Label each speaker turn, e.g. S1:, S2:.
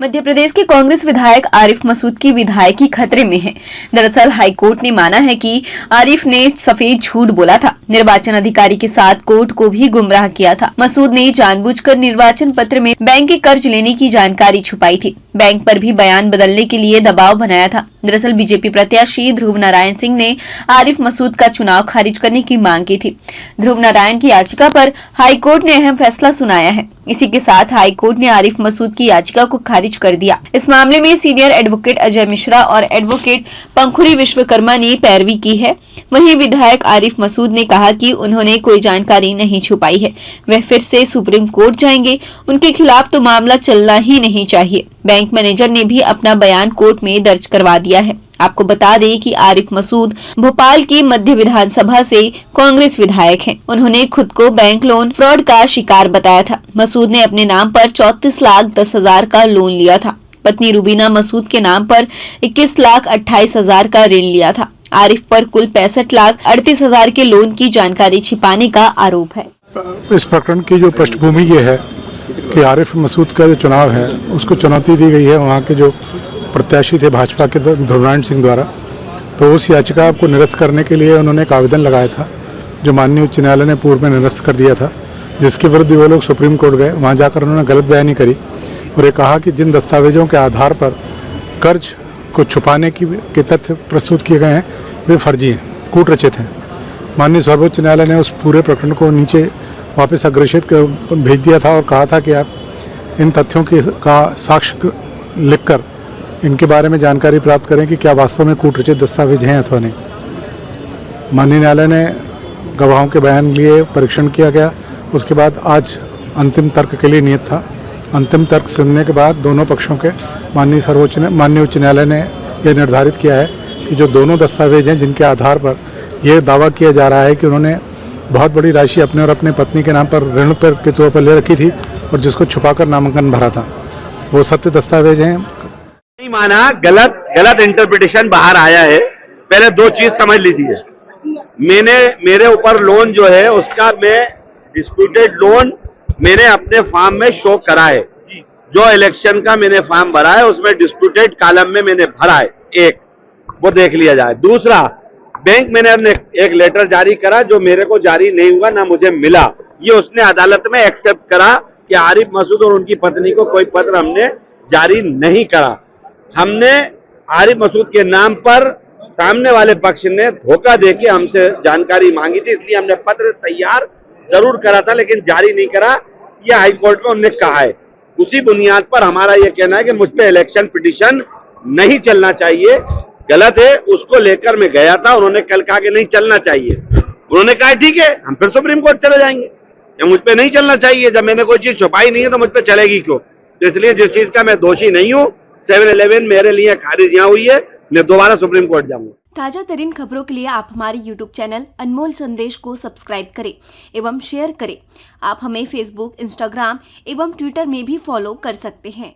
S1: मध्य प्रदेश के कांग्रेस विधायक आरिफ मसूद की विधायकी खतरे में है। दरअसल हाईकोर्ट ने माना है कि आरिफ ने सफेद झूठ बोला था, निर्वाचन अधिकारी के साथ कोर्ट को भी गुमराह किया था। मसूद ने जानबूझकर निर्वाचन पत्र में बैंक के कर्ज लेने की जानकारी छुपाई थी, बैंक पर भी बयान बदलने के लिए दबाव बनाया था। दरअसल बीजेपी प्रत्याशी ध्रुव नारायण सिंह ने आरिफ मसूद का चुनाव खारिज करने की मांग की थी। ध्रुव नारायण की याचिका पर हाईकोर्ट ने अहम फैसला सुनाया है। इसी के साथ हाईकोर्ट ने आरिफ मसूद की याचिका को खारिज कर दिया। इस मामले में सीनियर एडवोकेट अजय मिश्रा और एडवोकेट पंखुरी विश्वकर्मा ने पैरवी की है। वहीं विधायक आरिफ मसूद ने कहा कि उन्होंने कोई जानकारी नहीं छुपाई है, वह फिर से सुप्रीम कोर्ट जाएंगे। उनके खिलाफ तो मामला चलना ही नहीं चाहिए। बैंक मैनेजर ने भी अपना बयान कोर्ट में दर्ज करवा दिया है। आपको बता दें कि आरिफ मसूद भोपाल की मध्य विधानसभा से कांग्रेस विधायक हैं। उन्होंने खुद को बैंक लोन फ्रॉड का शिकार बताया था। मसूद ने अपने नाम पर 34,10,000 का लोन लिया था। पत्नी रुबीना मसूद के नाम पर 21,28,000 का ऋण लिया था। आरिफ पर कुल 65,38,000 के लोन की जानकारी छिपाने का आरोप है।
S2: इस प्रकरण की जो पृष्ठभूमि ये है कि आरिफ मसूद का जो चुनाव है उसको चुनौती दी गई है वहाँ के जो प्रत्याशी थे भाजपा के ध्रुव नारायण सिंह द्वारा। तो उस याचिका को निरस्त करने के लिए उन्होंने एक आवेदन लगाया था, जो माननीय उच्च न्यायालय ने पूर्व में निरस्त कर दिया था, जिसके विरुद्ध वो लोग सुप्रीम कोर्ट गए। वहाँ जाकर उन्होंने गलत बयानी करी और ये कहा कि जिन दस्तावेजों के आधार पर कर्ज को छुपाने के तथ्य प्रस्तुत किए गए हैं वे फर्जी हैं, कूट रचित हैं। माननीय सर्वोच्च न्यायालय ने उस पूरे प्रकरण को नीचे वापस अग्रेषित भेज दिया था और कहा था कि आप इन तथ्यों का साक्ष्य लिखकर इनके बारे में जानकारी प्राप्त करें कि क्या वास्तव में कूट रचित दस्तावेज हैं अथवा नहीं। माननीय न्यायालय ने गवाहों के बयान लिए, परीक्षण किया गया। उसके बाद आज अंतिम तर्क के लिए नियत था। अंतिम तर्क सुनने के बाद दोनों पक्षों के माननीय उच्च न्यायालय ने यह निर्धारित किया है कि जो दोनों दस्तावेज हैं जिनके आधार पर यह दावा किया जा रहा है कि उन्होंने बहुत बड़ी राशि अपने और अपने पत्नी के नाम पर ऋण पर के तौर पर ले रखी थी और जिसको छुपाकर नामांकन भरा था, वो सत्य दस्तावेज हैं।
S3: नहीं माना, गलत इंटरप्रिटेशन बाहर आया है। पहले दो चीज समझ लीजिए, मेरे ऊपर लोन जो है उसका मैं डिस्प्यूटेड लोन मैंने अपने फॉर्म में शो करा है। जो इलेक्शन का मैंने फॉर्म भरा है उसमें डिस्प्यूटेड कॉलम में मैंने भरा है, एक वो देख लिया जाए। दूसरा, बैंक मैंने एक लेटर जारी करा जो मेरे को जारी नहीं हुआ, ना मुझे मिला। ये उसने अदालत में एक्सेप्ट करा कि आरिफ मसूद और उनकी पत्नी को कोई पत्र हमने जारी नहीं करा। हमने आरिफ मसूद के नाम पर सामने वाले पक्ष ने धोखा देके हमसे जानकारी मांगी थी, इसलिए हमने पत्र तैयार जरूर करा था लेकिन जारी नहीं करा। यह हाईकोर्ट में उन्होंने कहा है। उसी बुनियाद पर हमारा यह कहना है कि मुझ पे इलेक्शन पिटीशन नहीं चलना चाहिए, गलत है। उसको लेकर मैं गया था, उन्होंने कल कहा कि नहीं चलना चाहिए। उन्होंने कहा ठीक है, हम फिर सुप्रीम कोर्ट चले जाएंगे। या मुझ पे नहीं चलना चाहिए, जब मैंने कोई चीज छुपाई नहीं है तो मुझ पे चलेगी क्यों? तो इसलिए जिस चीज का मैं दोषी नहीं हूँ, 7-11 मेरे लिए खारिज यहाँ हुई है, मैं दोबारा सुप्रीम कोर्ट जाऊंगा।
S1: ताजा तरीन खबरों के लिए आप हमारे YouTube चैनल अनमोल संदेश को सब्सक्राइब करें एवं शेयर करें। आप हमें Facebook, Instagram एवं Twitter में भी फॉलो कर सकते हैं।